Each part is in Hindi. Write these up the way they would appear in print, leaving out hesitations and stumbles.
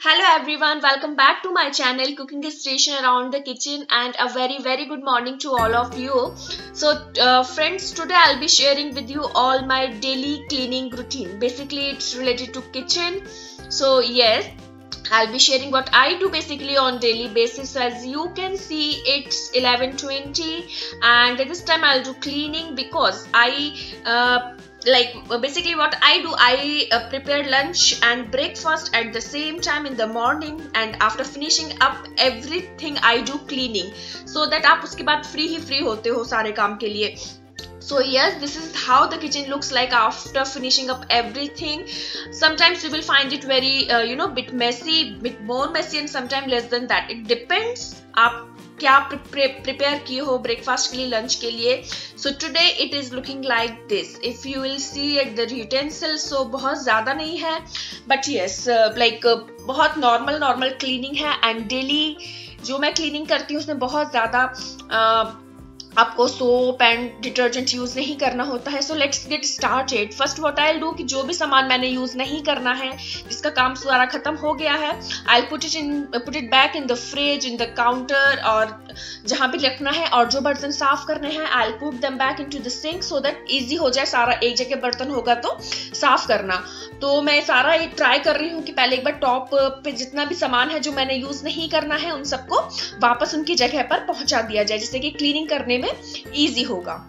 Hello everyone, welcome back to my channel Cooking Station Around the Kitchen, and a very good morning to all of you. Friends, today I'll be sharing with you all my daily cleaning routine. Basically it's related to kitchen. So yes, I'll be sharing what I do basically on daily basis. So as you can see, it's 11:20 and at this time I'll do cleaning because basically what I do, I prepare lunch and breakfast at the same time in the morning, and after finishing up everything I do cleaning, so that आप उसके बाद free होते हो सारे काम के लिए. So yes, this is how the kitchen looks like after finishing up everything. Sometimes you will find it very bit messy, bit more messy, and sometimes less than that. It depends आप क्या prepare किए हो breakfast के लिए, lunch के लिए. So today it is looking like this. If you will see at the utensils, so बहुत ज़्यादा नहीं है, but yes, बहुत normal cleaning है, and daily जो मैं cleaning करती हूँ उसमें बहुत ज़्यादा आपको सोप एंड डिटर्जेंट यूज नहीं करना होता है. So let's get started. First what I will do कि जो भी सामान मैंने यूज नहीं करना है, जिसका काम सारा खत्म हो गया है, I put it back in the fridge, in the counter, और जहां भी रखना है. और जो बर्तन साफ करने हैं, I will put them back into the sink so that easy हो जाए. सारा एक जगह बर्तन होगा तो साफ करना. तो मैं सारा ट्राई कर रही हूँ कि पहले एक बार टॉप पे जितना भी सामान है जो मैंने यूज नहीं करना है, उन सबको वापस उनकी जगह पर पहुंचा दिया जाए, जिससे कि क्लीनिंग करने में इजी होगा.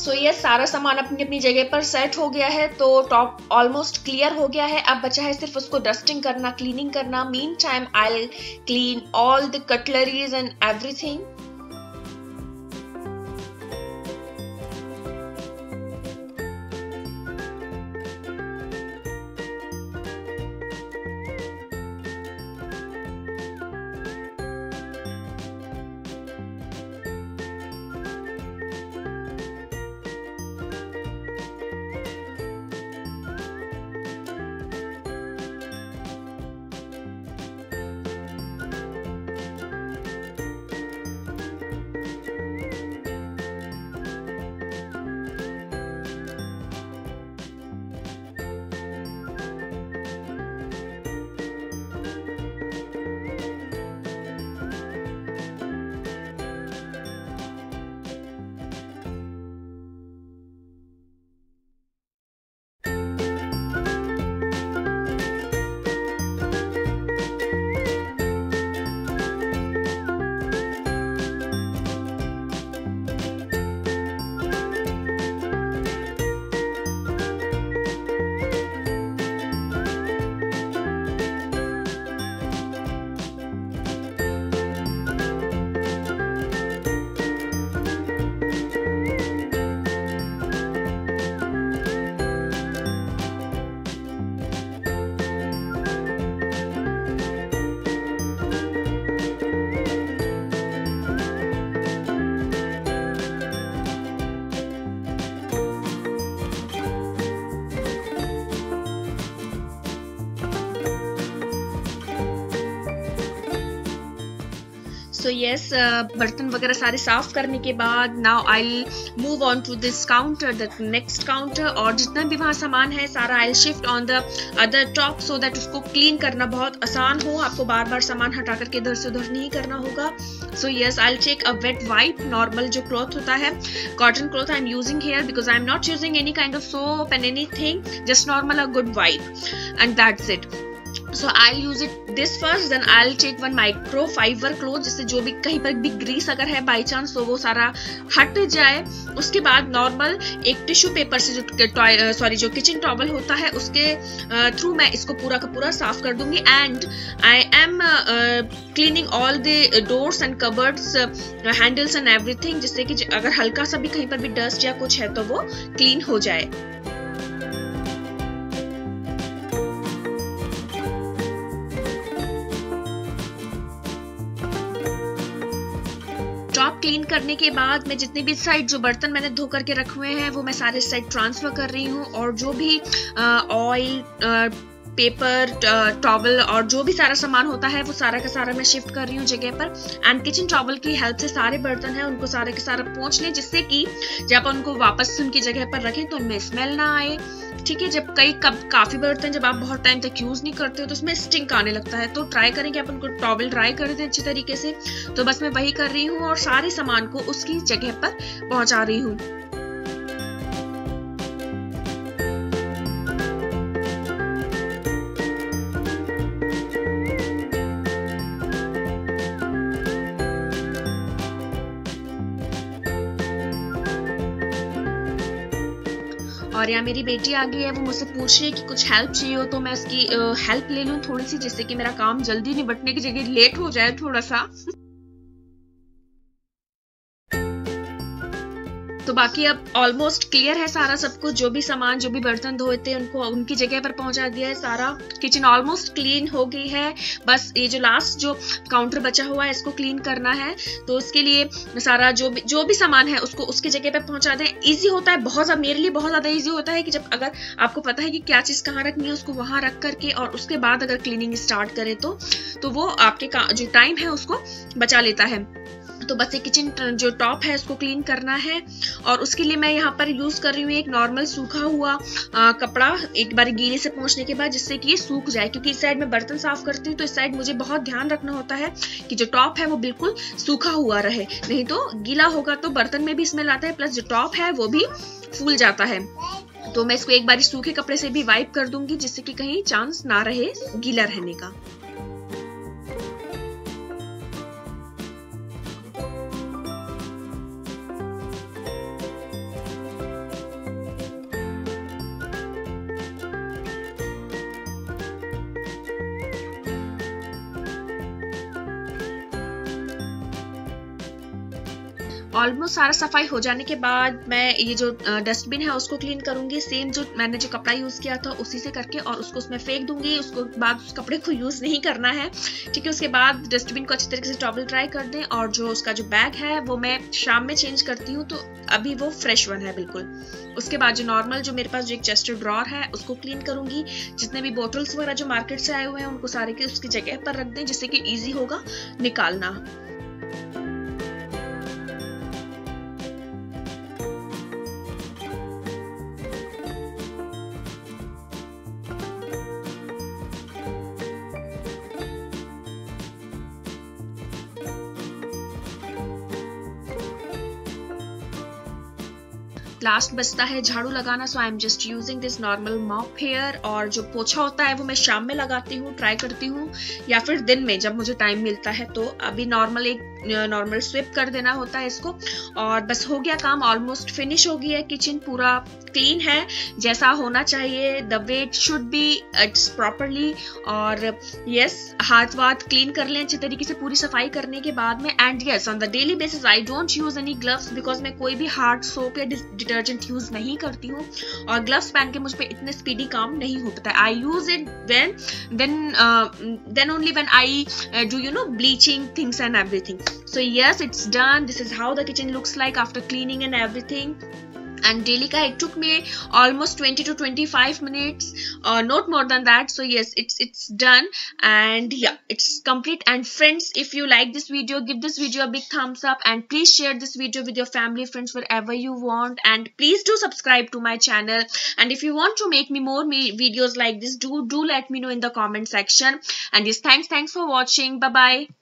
सो ये सारा सामान अपनी अपनी जगह पर सेट हो गया है. तो टॉप ऑलमोस्ट क्लियर हो गया है. अब बचा है सिर्फ उसको डस्टिंग करना, क्लीनिंग करना. Mean time I will clean all the cutleries and everything. So yes, बर्तन वगैरह सारे साफ करने के बाद now I move on to this counter, the next counter. और जितना भी वहाँ सामान है सारा I shift on the other top so that उसको क्लीन करना बहुत आसान हो. आपको बार बार सामान हटा करके इधर से उधर नहीं करना होगा. So yes, I will take a wet wipe. Normal जो क्लॉथ होता है, cotton cloth I am using here because I am not using any kind of soap and anything, just normal a good wipe and that's it. So I'll use it this first, then I'll take one microfiber cloth, जिससे जो भी कहीं पर भी ग्रीस अगर है बाई चांस तो वो सारा हट जाए. उसके बाद नॉर्मल एक टिश्यू पेपर से जो किचन टॉवल होता है उसके थ्रू मैं इसको पूरा का पूरा साफ कर दूंगी. And I am cleaning all the doors and cupboards, handles and everything, जिससे कि अगर हल्का सा भी कहीं पर भी डस्ट या कुछ है तो वो क्लीन हो जाए. क्लीन करने के बाद मैं जितने भी साइड जो बर्तन मैंने धो करके रखे हुए हैं वो मैं सारे साइड ट्रांसफर कर रही हूँ, और जो भी ऑयल, पेपर, टॉवल और जो भी सारा सामान होता है वो सारा का सारा मैं शिफ्ट कर रही हूँ जगह पर। एंड किचन टॉवल की हेल्प से सारे बर्तन हैं उनको सारे के सारा पोंछ लें, जिससे कि जब उनको वापस से उनकी जगह पर रखें तो उनमें स्मेल ना आए। ठीक है, जब काफी बर्तन जब आप बहुत टाइम तक यूज नहीं करते हो तो उसमें स्टिंक आने लगता है, तो ट्राई करें कि आप उनको टॉवल ड्राई कर दें अच्छी तरीके से। तो बस मैं वही कर रही हूँ और सारे सामान को उसकी जगह पर पहुंचा रही हूँ। और यहाँ मेरी बेटी आ गई है, वो मुझसे पूछ रही है कि कुछ हेल्प चाहिए हो तो मैं उसकी हेल्प ले लूँ थोड़ी सी, जिससे कि मेरा काम जल्दी निपटने की जगह लेट हो जाए थोड़ा सा। तो बाकी अब ऑलमोस्ट क्लियर है सारा सब कुछ, जो भी सामान जो भी बर्तन धोए थे उनको उनकी जगह पर पहुंचा दिया है। सारा किचन ऑलमोस्ट क्लीन हो गई है, बस ये जो लास्ट जो काउंटर बचा हुआ है इसको क्लीन करना है। तो उसके लिए सारा जो भी सामान है उसको उसकी जगह पर पहुंचा दें। ईजी होता है बहुत, मेरे लिए बहुत ज्यादा ईजी होता है कि जब अगर आपको पता है कि क्या चीज कहाँ रखनी है उसको वहां रख करके और उसके बाद अगर क्लीनिंग स्टार्ट करें तो वो आपके जो टाइम है उसको बचा लेता है। तो बस ये किचन जो टॉप है उसको क्लीन करना है, और उसके लिए मैं यहाँ पर यूज कर रही हूँ एक नॉर्मल सूखा हुआ कपड़ा एक बार गीले से पोंछने के बाद, जिससे कि ये सूख जाए। क्योंकि इस साइड में बर्तन साफ करती हूँ तो इस साइड मुझे बहुत ध्यान रखना होता है कि जो टॉप है वो बिल्कुल सूखा हुआ रहे, नहीं तो गीला होगा तो बर्तन में भी स्मेल आता है, प्लस जो टॉप है वो भी फूल जाता है। तो मैं इसको एक बार सूखे कपड़े से भी वाइप कर दूंगी, जिससे कि कहीं चांस ना रहे गीला रहने का। ऑलमोस्ट सारा सफाई हो जाने के बाद मैं ये जो डस्टबिन है उसको क्लीन करूंगी, सेम जो मैंने जो कपड़ा यूज किया था उसी से करके, और उसको उसमें फेंक दूंगी। उसको बाद उस कपड़े को यूज नहीं करना है, ठीक है। उसके बाद डस्टबिन को अच्छी तरीके से टॉवल ड्राई कर दें, और जो उसका जो बैग है वो मैं शाम में चेंज करती हूँ, तो अभी वो फ्रेश वन है बिल्कुल। उसके बाद जो नॉर्मल जो मेरे पास जो एक चेस्ट ड्रॉर है उसको क्लीन करूंगी। जितने भी बोटल्स वगैरह जो मार्केट से आए हुए हैं उनको सारे के उसकी जगह पर रख दें, जिससे कि ईजी होगा निकालना। लास्ट बचता है झाड़ू लगाना, so I am just using this normal mop here. और जो पोछा होता है वो मैं शाम में लगाती हूँ, ट्राई करती हूँ, या फिर दिन में जब मुझे टाइम मिलता है। तो अभी नॉर्मल स्विप कर देना होता है इसको, और बस हो गया काम। ऑलमोस्ट फिनिश हो गई है, किचन पूरा क्लीन है जैसा होना चाहिए, the way it should be, it's properly. और यस, हाथ वाथ क्लीन कर लें अच्छे तरीके से पूरी सफाई करने के बाद में। And yes, on the daily basis I don't use any gloves, because मैं कोई भी हार्ड सोप या डिटर्जेंट यूज नहीं करती हूँ, और ग्लव्स पहन के मुझ पे इतने स्पीडी काम नहीं हो पाता है। I use it then only when I do bleaching things and everything. So yes, it's done. This is how the kitchen looks like after cleaning and everything. And daily ka it took me almost 20 to 25 minutes, not more than that. So yes, it's done, and yeah, it's complete. And friends, if you like this video, give this video a big thumbs up, and please share this video with your family, friends, wherever you want. And please do subscribe to my channel, and if you want to make me more videos like this, do let me know in the comment section. And yes, thanks for watching. Bye bye.